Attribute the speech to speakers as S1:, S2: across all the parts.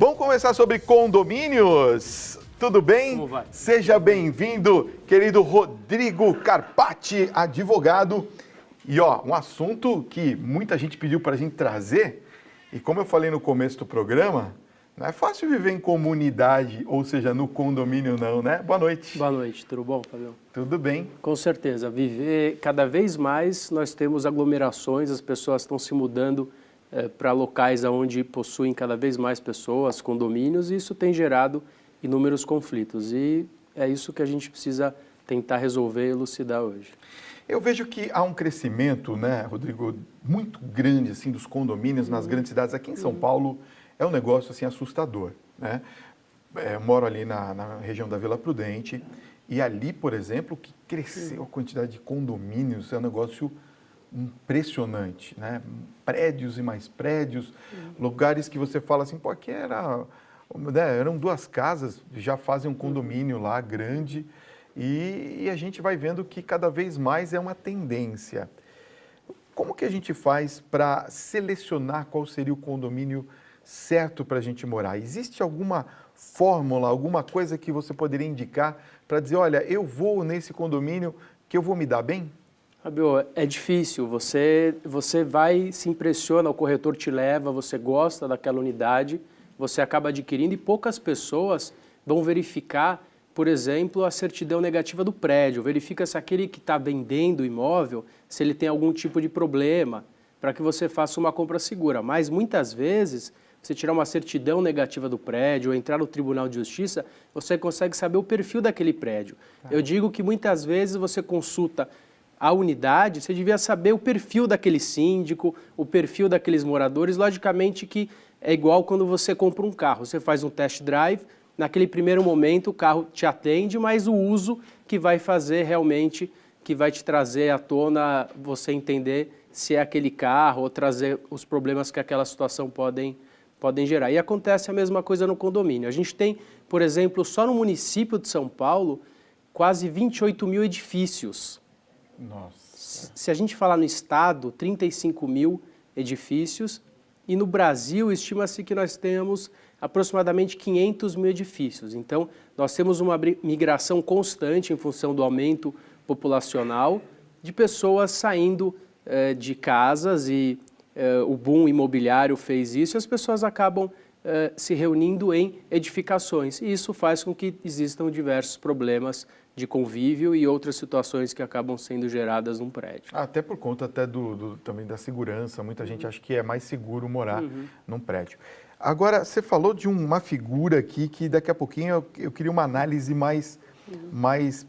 S1: Vamos conversar sobre condomínios? Tudo bem?
S2: Como vai?
S1: Seja bem-vindo, querido Rodrigo Carpati, advogado. E um assunto que muita gente pediu para a gente trazer, e como eu falei no começo do programa, não é fácil viver em comunidade, ou seja, no condomínio não, né? Boa noite.
S2: Boa noite, tudo bom, Fabião?
S1: Tudo bem.
S2: Com certeza, viver cada vez mais, nós temos aglomerações, as pessoas estão se mudando para locais onde possuem cada vez mais pessoas, condomínios, e isso tem gerado inúmeros conflitos. E é isso que a gente precisa tentar resolver e elucidar hoje.
S1: Eu vejo que há um crescimento, né, Rodrigo, muito grande assim, dos condomínios nas grandes cidades. Aqui em São Paulo é um negócio assim, assustador, né? Eu moro ali na região da Vila Prudente e ali, por exemplo, que cresceu a quantidade de condomínios, é um negócio impressionante, né? Prédios e mais prédios, lugares que você fala assim, pô, aqui eram duas casas, já fazem um condomínio lá grande e a gente vai vendo que cada vez mais é uma tendência. Como que a gente faz para selecionar qual seria o condomínio certo para a gente morar? Existe alguma fórmula, alguma coisa que você poderia indicar para dizer, olha, eu vou nesse condomínio que eu vou me dar bem?
S2: Fabio, é difícil, você vai, se impressiona, o corretor te leva, você gosta daquela unidade, você acaba adquirindo e poucas pessoas vão verificar, por exemplo, a certidão negativa do prédio, verifica se aquele que está vendendo o imóvel, se ele tem algum tipo de problema, para que você faça uma compra segura. Mas muitas vezes, você tirar uma certidão negativa do prédio ou entrar no Tribunal de Justiça, você consegue saber o perfil daquele prédio. Eu digo que muitas vezes você consulta a unidade, você devia saber o perfil daquele síndico, o perfil daqueles moradores. Logicamente que é igual quando você compra um carro, você faz um test drive, naquele primeiro momento o carro te atende, mas o uso que vai fazer realmente, que vai te trazer à tona você entender se é aquele carro ou trazer os problemas que aquela situação podem gerar. E acontece a mesma coisa no condomínio. A gente tem, por exemplo, só no município de São Paulo, quase 28 mil edifícios.
S1: Nossa.
S2: Se a gente falar no estado, 35 mil edifícios, e no Brasil estima-se que nós temos aproximadamente 500 mil edifícios. Então, nós temos uma migração constante em função do aumento populacional de pessoas saindo de casas e o boom imobiliário fez isso e as pessoas acabam se reunindo em edificações. E isso faz com que existam diversos problemas de convívio e outras situações que acabam sendo geradas num prédio.
S1: Até por conta também da segurança, muita gente acha que é mais seguro morar num prédio. Agora, você falou de uma figura aqui que daqui a pouquinho eu queria uma análise mais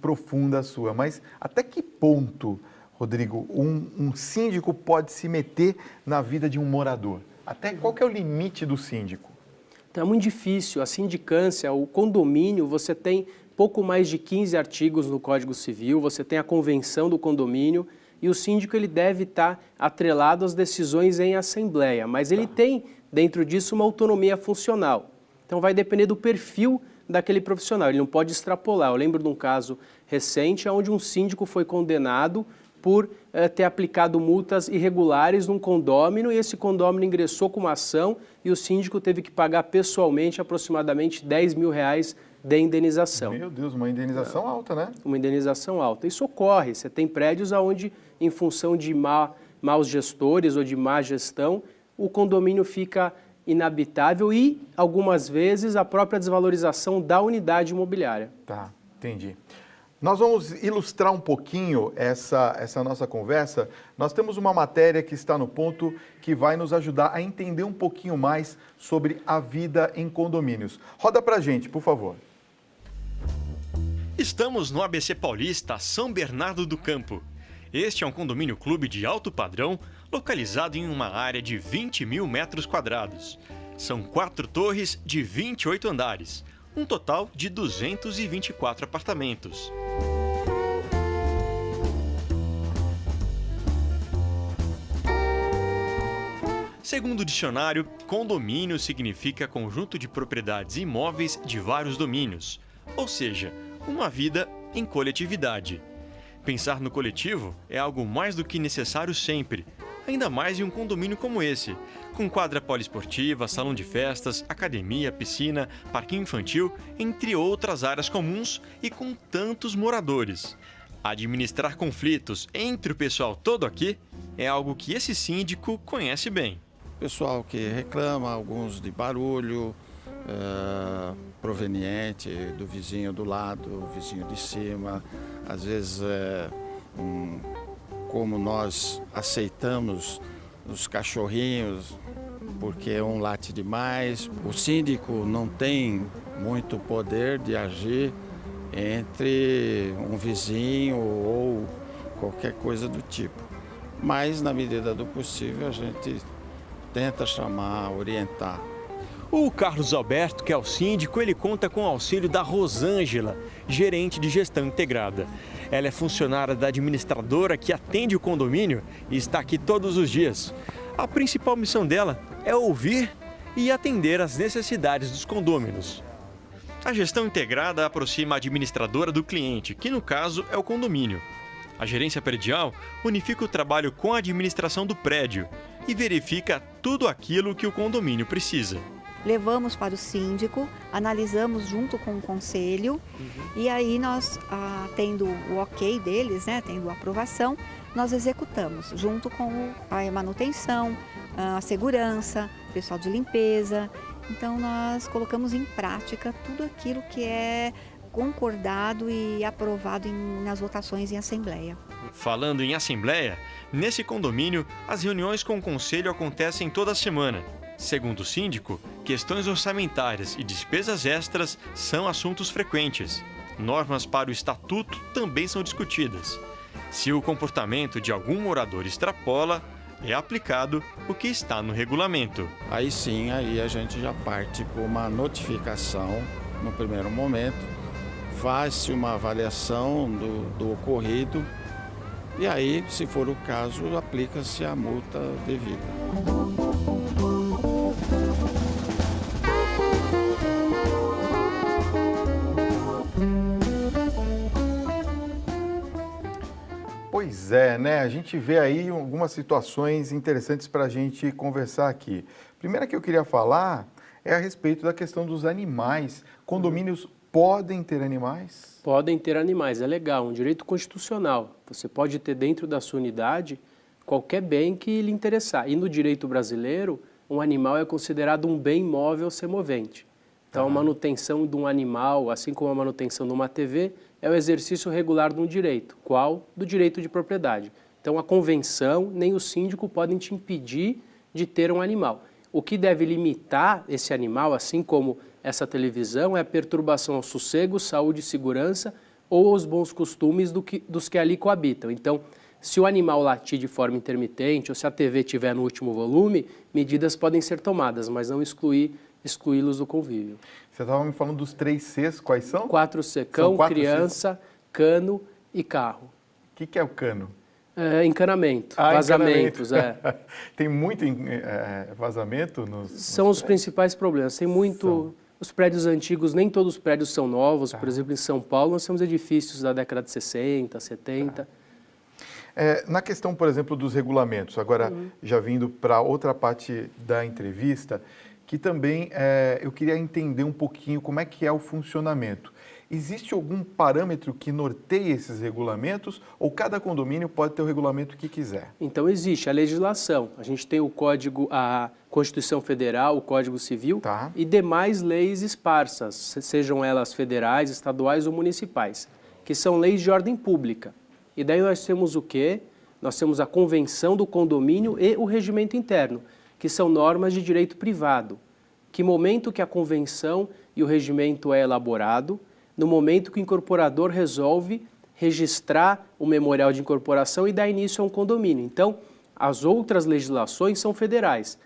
S1: profunda sua, mas até que ponto, Rodrigo, um síndico pode se meter na vida de um morador? Até qual que é o limite do síndico?
S2: Então, é muito difícil. A sindicância, o condomínio, você tem pouco mais de 15 artigos no Código Civil, você tem a convenção do condomínio e o síndico ele deve estar atrelado às decisões em assembleia, mas ele tem dentro disso uma autonomia funcional. Então vai depender do perfil daquele profissional, ele não pode extrapolar. Eu lembro de um caso recente onde um síndico foi condenado por ter aplicado multas irregulares num condômino e esse condômino ingressou com uma ação e o síndico teve que pagar pessoalmente aproximadamente R$10 mil de indenização.
S1: Meu Deus, uma indenização alta, né?
S2: Uma indenização alta. Isso ocorre, você tem prédios onde, em função de maus gestores ou de má gestão, o condomínio fica inabitável e, algumas vezes, a própria desvalorização da unidade imobiliária.
S1: Tá, entendi. Nós vamos ilustrar um pouquinho essa nossa conversa. Nós temos uma matéria que está no ponto que vai nos ajudar a entender um pouquinho mais sobre a vida em condomínios. Roda pra gente, por favor.
S3: Estamos no ABC Paulista, São Bernardo do Campo. Este é um condomínio clube de alto padrão, localizado em uma área de 20 mil metros quadrados. São 4 torres de 28 andares, um total de 224 apartamentos. Segundo o dicionário, condomínio significa conjunto de propriedades imóveis de vários domínios, ou seja, uma vida em coletividade. Pensar no coletivo é algo mais do que necessário sempre, ainda mais em um condomínio como esse, com quadra poliesportiva, salão de festas, academia, piscina, parquinho infantil, entre outras áreas comuns e com tantos moradores. Administrar conflitos entre o pessoal todo aqui é algo que esse síndico conhece bem.
S4: Pessoal que reclama, alguns de barulho, proveniente do vizinho do lado, vizinho de cima. Às vezes, como nós aceitamos os cachorrinhos, porque um late demais, o síndico não tem muito poder de agir entre um vizinho ou qualquer coisa do tipo. Mas, na medida do possível, a gente tenta chamar, orientar.
S3: O Carlos Alberto, que é o síndico, ele conta com o auxílio da Rosângela, gerente de gestão integrada. Ela é funcionária da administradora que atende o condomínio e está aqui todos os dias. A principal missão dela é ouvir e atender às necessidades dos condôminos. A gestão integrada aproxima a administradora do cliente, que no caso é o condomínio. A gerência predial unifica o trabalho com a administração do prédio e verifica tudo aquilo que o condomínio precisa.
S5: Levamos para o síndico, analisamos junto com o conselho e aí nós, tendo o ok deles, né, tendo a aprovação, nós executamos junto com a manutenção, a segurança, o pessoal de limpeza. Então nós colocamos em prática tudo aquilo que é concordado e aprovado nas votações em assembleia.
S3: Falando em assembleia, nesse condomínio as reuniões com o conselho acontecem toda semana. Segundo o síndico, questões orçamentárias e despesas extras são assuntos frequentes. Normas para o estatuto também são discutidas. Se o comportamento de algum morador extrapola, é aplicado o que está no regulamento.
S4: Aí sim, aí a gente já parte por uma notificação no primeiro momento, faz-se uma avaliação do ocorrido e aí, se for o caso, aplica-se a multa devida.
S1: Pois é, né? A gente vê aí algumas situações interessantes para a gente conversar aqui. Primeira que eu queria falar é a respeito da questão dos animais. Condomínios podem ter animais?
S2: Podem ter animais, é legal, um direito constitucional. Você pode ter dentro da sua unidade qualquer bem que lhe interessar. E no direito brasileiro, um animal é considerado um bem móvel semovente. Então, a manutenção de um animal, assim como a manutenção de uma TV, é o exercício regular de um direito. Qual? Do direito de propriedade. Então, a convenção nem o síndico podem te impedir de ter um animal. O que deve limitar esse animal, assim como essa televisão, é a perturbação ao sossego, saúde e segurança ou aos bons costumes dos que ali coabitam. Então, se o animal latir de forma intermitente ou se a TV estiver no último volume, medidas podem ser tomadas, mas não excluí-los do convívio.
S1: Você estava me falando dos 3 Cs, quais são?
S2: 4C, cão, criança, cano e carro.
S1: O que é o cano?
S2: Encanamento, vazamentos.
S1: Encanamento. Tem muito vazamento nos
S2: São os principais problemas. Tem muito... Os prédios antigos, nem todos os prédios são novos. Por exemplo, em São Paulo, nós temos edifícios da década de 60, 70.
S1: Na questão, por exemplo, dos regulamentos, agora já vindo para outra parte da entrevista, que também eu queria entender um pouquinho como é que é o funcionamento. Existe algum parâmetro que norteie esses regulamentos ou cada condomínio pode ter o regulamento que quiser?
S2: Então existe a legislação. A gente tem o Código, a Constituição Federal, o Código Civil e demais leis esparsas, sejam elas federais, estaduais ou municipais, que são leis de ordem pública. E daí nós temos o quê? Nós temos a Convenção do Condomínio e o Regimento Interno, que são normas de direito privado. Que momento que a convenção e o regimento é elaborado? No momento que o incorporador resolve registrar o memorial de incorporação e dar início a um condomínio. Então, as outras legislações são federais,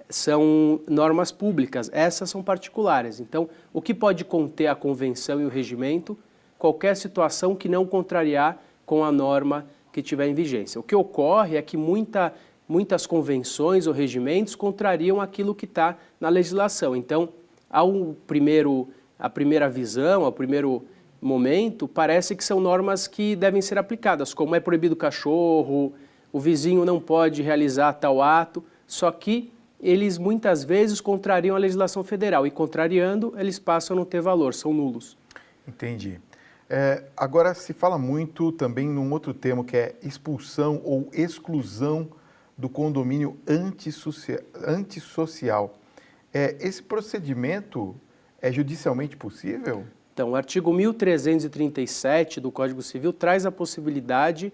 S2: são normas públicas, essas são particulares. Então, o que pode conter a convenção e o regimento? Qualquer situação que não contrariar com a norma que estiver em vigência. O que ocorre é que muitas convenções ou regimentos contrariam aquilo que está na legislação. Então, a primeira visão, ao primeiro momento, parece que são normas que devem ser aplicadas, como é proibido cachorro, o vizinho não pode realizar tal ato, só que eles muitas vezes contrariam a legislação federal e contrariando, eles passam a não ter valor, são nulos.
S1: Entendi. Agora se fala muito também num outro termo que é expulsão ou exclusão do condomínio antissocial. Esse procedimento é judicialmente possível?
S2: Então, o artigo 1337 do Código Civil traz a possibilidade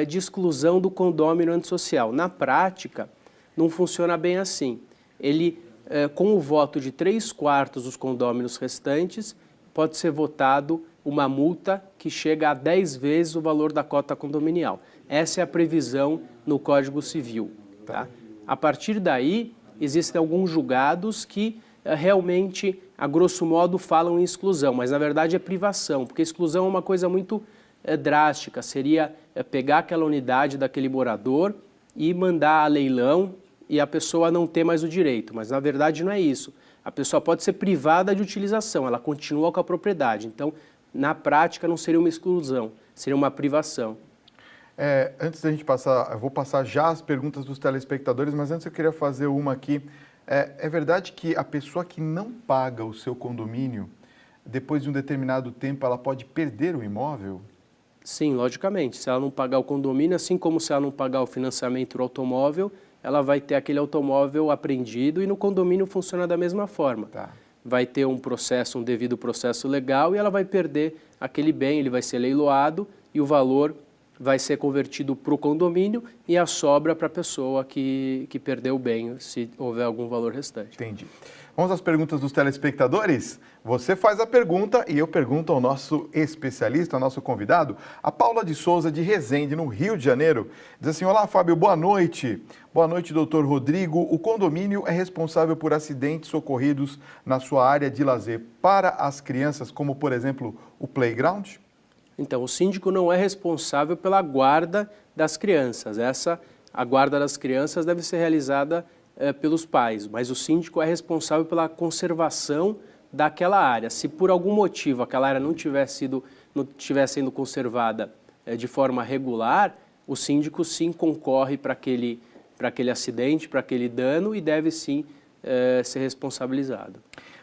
S2: de exclusão do condômino antissocial. Na prática, não funciona bem assim. Ele, com o voto de 3/4 dos condôminos restantes, pode ser votado uma multa que chega a 10 vezes o valor da cota condominial. Essa é a previsão no Código Civil. Tá? A partir daí, existem alguns julgados que realmente, a grosso modo, falam em exclusão, mas na verdade é privação, porque exclusão é uma coisa muito drástica, seria pegar aquela unidade daquele morador e mandar a leilão e a pessoa não ter mais o direito, mas na verdade não é isso. A pessoa pode ser privada de utilização, ela continua com a propriedade, então na prática não seria uma exclusão, seria uma privação.
S1: Antes da gente passar, eu vou passar já as perguntas dos telespectadores, mas antes eu queria fazer uma aqui. É verdade que a pessoa que não paga o seu condomínio, depois de um determinado tempo, ela pode perder o imóvel?
S2: Sim, logicamente. Se ela não pagar o condomínio, assim como se ela não pagar o financiamento do automóvel, ela vai ter aquele automóvel apreendido e no condomínio funciona da mesma forma.
S1: Tá.
S2: Vai ter um devido processo legal e ela vai perder aquele bem, ele vai ser leiloado e o valor vai ser convertido para o condomínio e a sobra para a pessoa que perdeu o bem, se houver algum valor restante.
S1: Entendi. Vamos às perguntas dos telespectadores? Você faz a pergunta e eu pergunto ao nosso especialista, ao nosso convidado, a Paula de Souza, de Resende, no Rio de Janeiro. Diz assim, olá Fábio, boa noite. Boa noite, doutor Rodrigo. O condomínio é responsável por acidentes ocorridos na sua área de lazer para as crianças, como por exemplo o playground?
S2: Então, o síndico não é responsável pela guarda das crianças. A guarda das crianças deve ser realizada pelos pais, mas o síndico é responsável pela conservação daquela área. Se por algum motivo aquela área não estiver sendo conservada de forma regular, o síndico sim concorre para aquele acidente, para aquele dano e deve sim ser responsabilizado.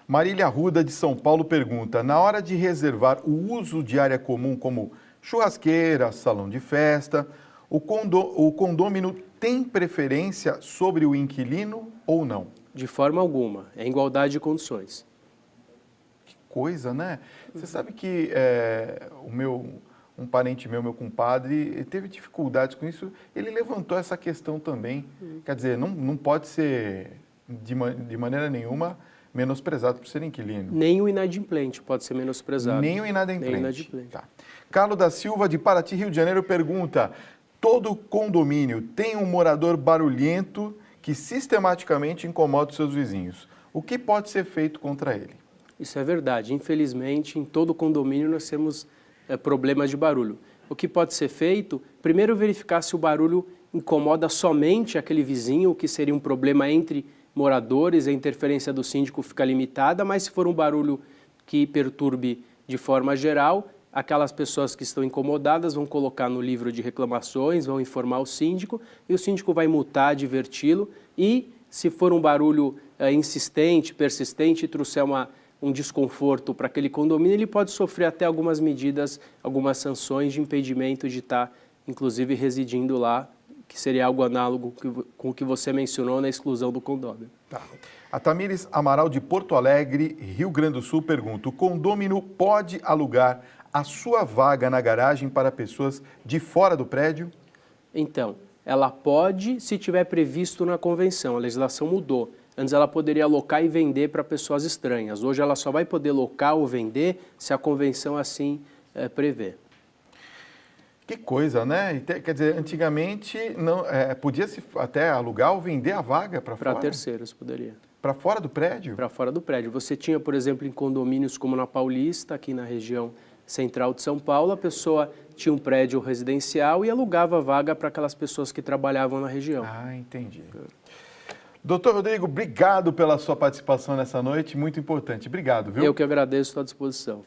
S1: Marília Arruda, de São Paulo, pergunta, na hora de reservar o uso de área comum como churrasqueira, salão de festa, o condômino tem preferência sobre o inquilino ou não?
S2: De forma alguma, é igualdade de condições.
S1: Que coisa, né? Você sabe que um parente meu compadre, teve dificuldades com isso, ele levantou essa questão também. Quer dizer, não pode ser de maneira nenhuma menosprezado por ser inquilino.
S2: Nem o inadimplente pode ser menosprezado.
S1: Nem o inadimplente.
S2: Nem o inadimplente.
S1: Tá. Carlos da Silva, de Paraty, Rio de Janeiro, pergunta, todo condomínio tem um morador barulhento que sistematicamente incomoda os seus vizinhos. O que pode ser feito contra ele?
S2: Isso é verdade. Infelizmente, em todo condomínio nós temos problemas de barulho. O que pode ser feito? Primeiro, verificar se o barulho incomoda somente aquele vizinho, o que seria um problema entre moradores, a interferência do síndico fica limitada, mas se for um barulho que perturbe de forma geral, aquelas pessoas que estão incomodadas vão colocar no livro de reclamações, vão informar o síndico e o síndico vai multar, adverti-lo e se for um barulho insistente, persistente e trouxer um desconforto para aquele condomínio, ele pode sofrer até algumas medidas, algumas sanções de impedimento de estar, inclusive, residindo lá, que seria algo análogo com o que você mencionou na exclusão do condômino.
S1: Tá. A Tamires Amaral, de Porto Alegre, Rio Grande do Sul, pergunta, o condômino pode alugar a sua vaga na garagem para pessoas de fora do prédio?
S2: Então, ela pode se tiver previsto na convenção, a legislação mudou. Antes ela poderia alocar e vender para pessoas estranhas. Hoje ela só vai poder locar ou vender se a convenção assim prevê.
S1: Que coisa, né? Quer dizer, antigamente podia-se até alugar ou vender a vaga para fora?
S2: Para terceiros, poderia.
S1: Para fora do prédio?
S2: Para fora do prédio. Você tinha, por exemplo, em condomínios como na Paulista, aqui na região central de São Paulo, a pessoa tinha um prédio residencial e alugava a vaga para aquelas pessoas que trabalhavam na região.
S1: Ah, entendi. Doutor Rodrigo, obrigado pela sua participação nessa noite, muito importante. Obrigado, viu?
S2: Eu que agradeço, estou à disposição.